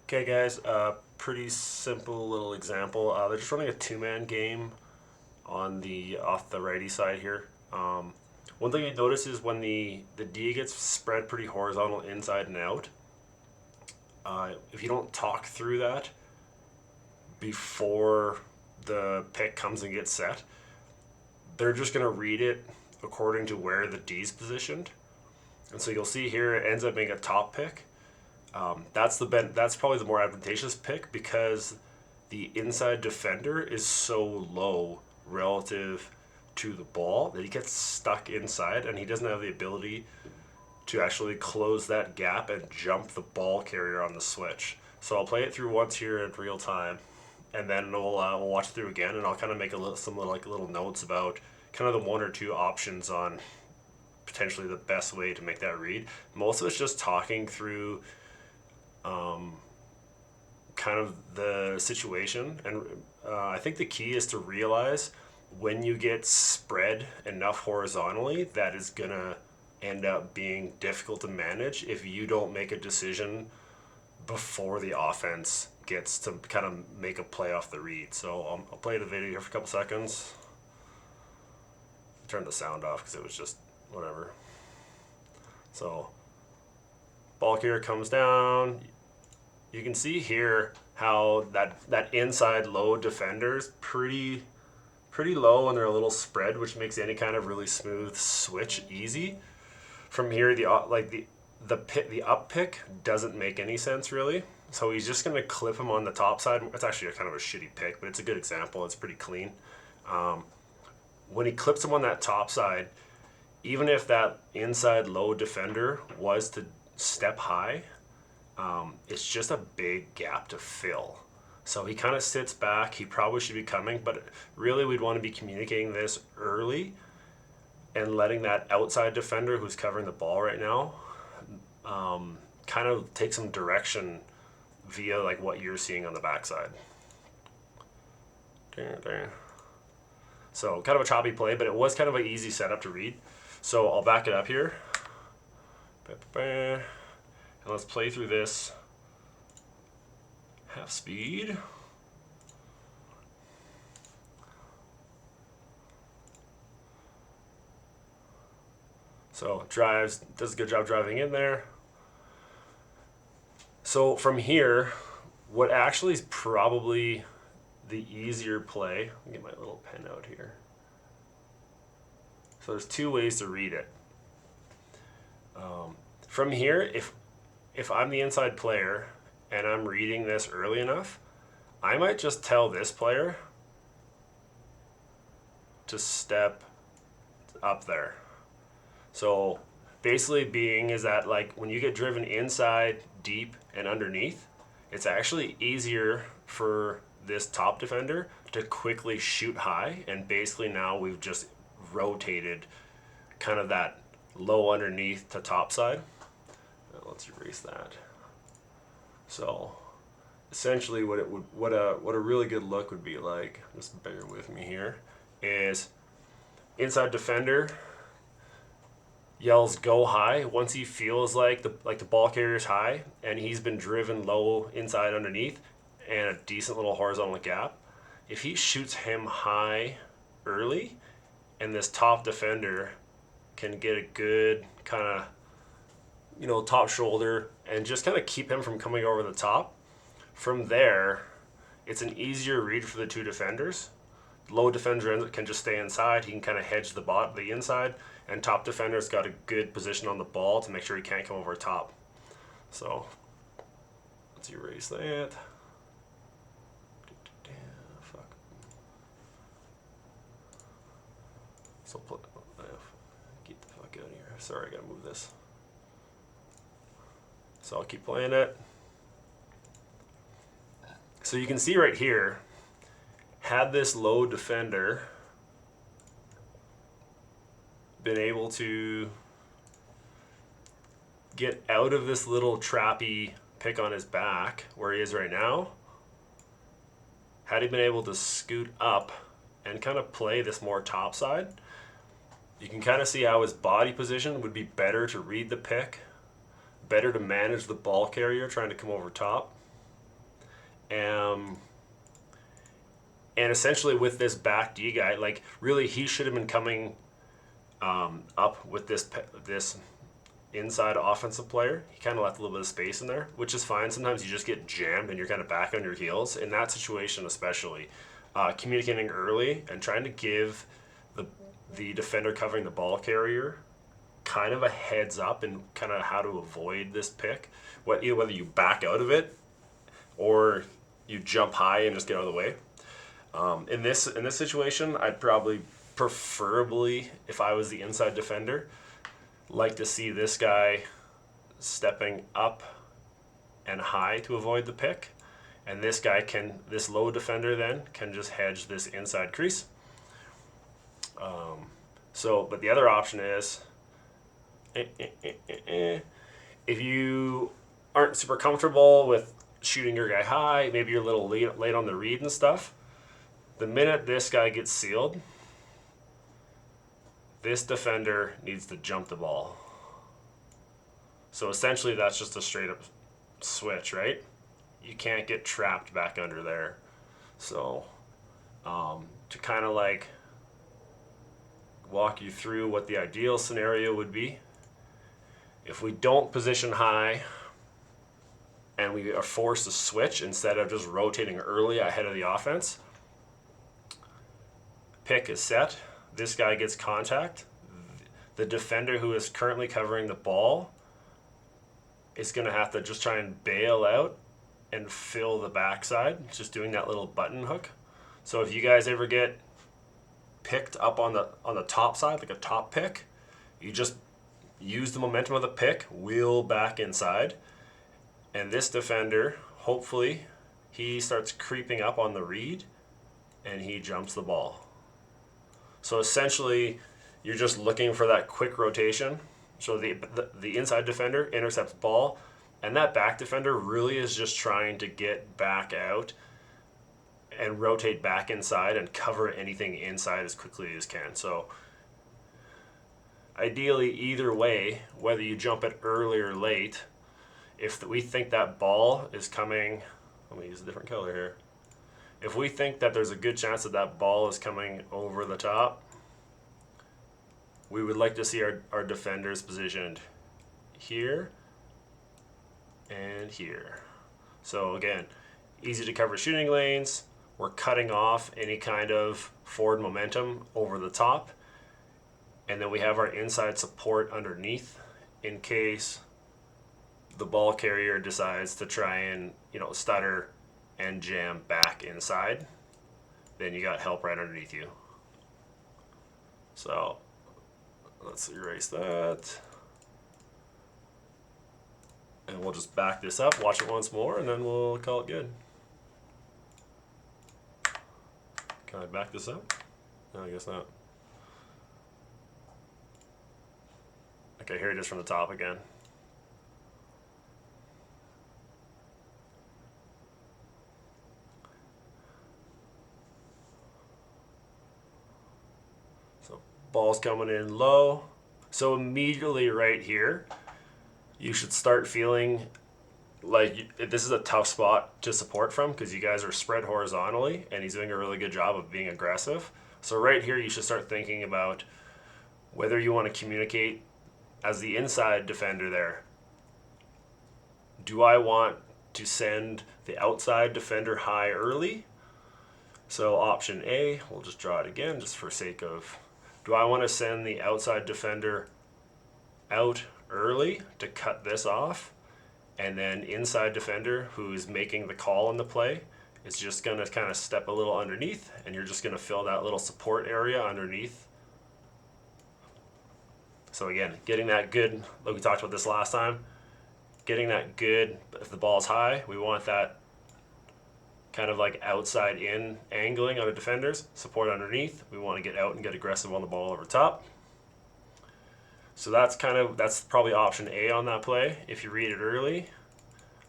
Okay, guys, pretty simple little example. They're just running a two-man game on the off the righty side here. One thing you notice is when the D gets spread pretty horizontal inside and out. If you don't talk through that before the pick comes and gets set, they're just gonna read it according to where the D's positioned, and so you'll see here it ends up being a top pick. That's probably the more advantageous pick because the inside defender is so low relative to the ball that he gets stuck inside and he doesn't have the ability to actually close that gap and jump the ball carrier on the switch. So I'll play it through once here in real time, and then we'll watch it through again, and I'll kind of make some little notes about kind of the one or two options on potentially the best way to make that read. Most of it's just talking through kind of the situation, and I think the key is to realize when you get spread enough horizontally that is gonna end up being difficult to manage if you don't make a decision before the offense gets to kind of make a play off the read. So I'll play the video here for a couple seconds. Turn the sound off because it was just whatever. So ball carrier comes down. You can see here how that inside low defender's pretty low and they're a little spread, which makes any kind of really smooth switch easy. From here, the up pick doesn't make any sense really. So he's just gonna clip him on the top side. It's actually kind of a shitty pick, but it's a good example. It's pretty clean. When he clips him on that top side, even if that inside low defender was to step high, it's just a big gap to fill. So he kind of sits back. He probably should be coming, but really we'd want to be communicating this early and letting that outside defender who's covering the ball right now kind of take some direction via like what you're seeing on the backside. So kind of a choppy play, but it was kind of an easy setup to read. So I'll back it up here. And let's play through this half speed. So does a good job driving in there. So from here, what actually is probably the easier play, let me get my little pen out here. So there's two ways to read it. From here, if I'm the inside player and I'm reading this early enough, I might just tell this player to step up there. So basically being is that like when you get driven inside, deep, and underneath, it's actually easier for this top defender to quickly shoot high, and basically now we've just rotated kind of that low underneath to top side. Let's erase that. So essentially what a really good look would be like, just bear with me here, is inside defender yells go high once he feels like the ball carrier's high and he's been driven low inside underneath and a decent little horizontal gap. If he shoots him high early and this top defender can get a good kind of top shoulder and just kind of keep him from coming over the top, from there it's an easier read for the two defenders. Low defender can just stay inside. He can kind of hedge the inside, and top defender's got a good position on the ball to make sure he can't come over top. So let's erase that. Fuck. So get the fuck out of here. Sorry, I gotta move this. So I'll keep playing it. So you can see right here, had this low defender been able to get out of this little trappy pick on his back where he is right now, had he been able to scoot up and kind of play this more top side, you can kind of see how his body position would be better to read the pick, better to manage the ball carrier trying to come over top. And essentially with this back D guy, like really he should have been coming up with this inside offensive player. He kind of left a little bit of space in there, which is fine. Sometimes you just get jammed and you're kind of back on your heels. In that situation especially, communicating early and trying to give the defender covering the ball carrier kind of a heads up and kind of how to avoid this pick. Whether you back out of it or you jump high and just get out of the way. In this situation, I'd probably preferably, if I was the inside defender, like to see this guy stepping up and high to avoid the pick, and this low defender then can just hedge this inside crease. But the other option is, if you aren't super comfortable with shooting your guy high, maybe you're a little late on the read and stuff, the minute this guy gets sealed, this defender needs to jump the ball. So essentially that's just a straight up switch, right? You can't get trapped back under there. So to kind of like walk you through what the ideal scenario would be, if we don't position high and we are forced to switch instead of just rotating early ahead of the offense, pick is set, this guy gets contact, the defender who is currently covering the ball is going to have to just try and bail out and fill the backside, just doing that little button hook. So if you guys ever get picked up on the top side, like a top pick, you just use the momentum of the pick, wheel back inside, and this defender, hopefully, he starts creeping up on the read and he jumps the ball. So essentially, you're just looking for that quick rotation. So the inside defender intercepts ball, and that back defender really is just trying to get back out and rotate back inside and cover anything inside as quickly as can. So ideally, either way, whether you jump it early or late, if we think that ball is coming, let me use a different color here. If we think that there's a good chance that that ball is coming over the top, we would like to see our defenders positioned here and here. So again, easy to cover shooting lanes. We're cutting off any kind of forward momentum over the top. And then we have our inside support underneath in case the ball carrier decides to try and, stutter and jam back inside. Then you got help right underneath you. So let's erase that. And we'll just back this up, watch it once more, and then we'll call it good. Can I back this up? No, I guess not. Okay, here it is from the top again. So ball's coming in low. So immediately right here, you should start feeling like this is a tough spot to support from because you guys are spread horizontally and he's doing a really good job of being aggressive. So right here, you should start thinking about whether you want to communicate as the inside defender there. Do I want to send the outside defender high early? So option A, we'll just draw it again just for sake of, do I want to send the outside defender out early to cut this off? And then inside defender who's making the call on the play is just going to kind of step a little underneath, and you're just going to fill that little support area underneath. So again, getting that good, like we talked about this last time, getting that good, if the ball's high, we want that kind of like outside in angling on the defenders, support underneath. We want to get out and get aggressive on the ball over top. So that's probably option A on that play. If you read it early,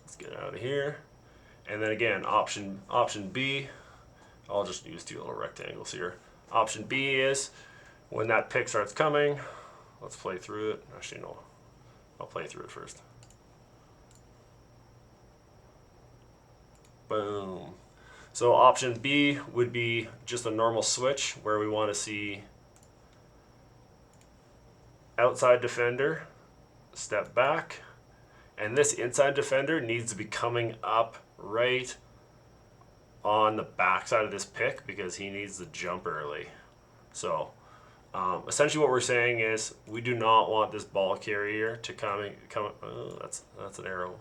let's get out of here. And then again, option B, I'll just use two little rectangles here. Option B is when that pick starts coming, let's play through it. Actually, no, I'll play through it first. Boom. So option B would be just a normal switch where we want to see outside defender, step back, and this inside defender needs to be coming up right on the backside of this pick because he needs to jump early. So essentially what we're saying is we do not want this ball carrier to come. Oh, that's an arrow.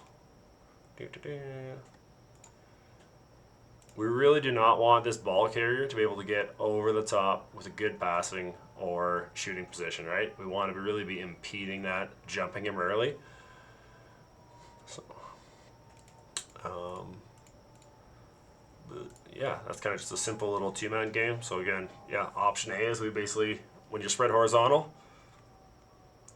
We really do not want this ball carrier to be able to get over the top with a good passing or shooting position, right? We want to really be impeding that, jumping him early. So, yeah, that's kind of just a simple little two-man game. So again, yeah, option A is we basically, when you spread horizontal,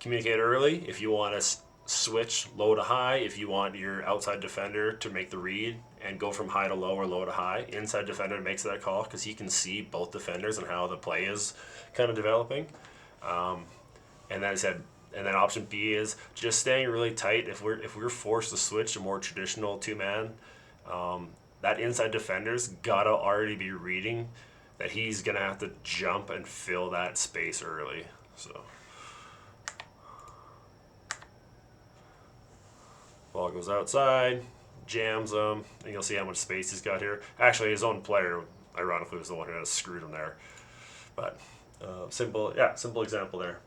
communicate early. If you want to switch low to high, if you want your outside defender to make the read and go from high to low or low to high, inside defender makes that call because he can see both defenders and how the play is kind of developing. And then I said, and then option B is just staying really tight. If we're forced to switch to more traditional two-man, that inside defender's gotta already be reading that he's gonna have to jump and fill that space early. So ball goes outside, jams him, and you'll see how much space he's got here. Actually, his own player, ironically, was the one who had screwed him there. But simple example there.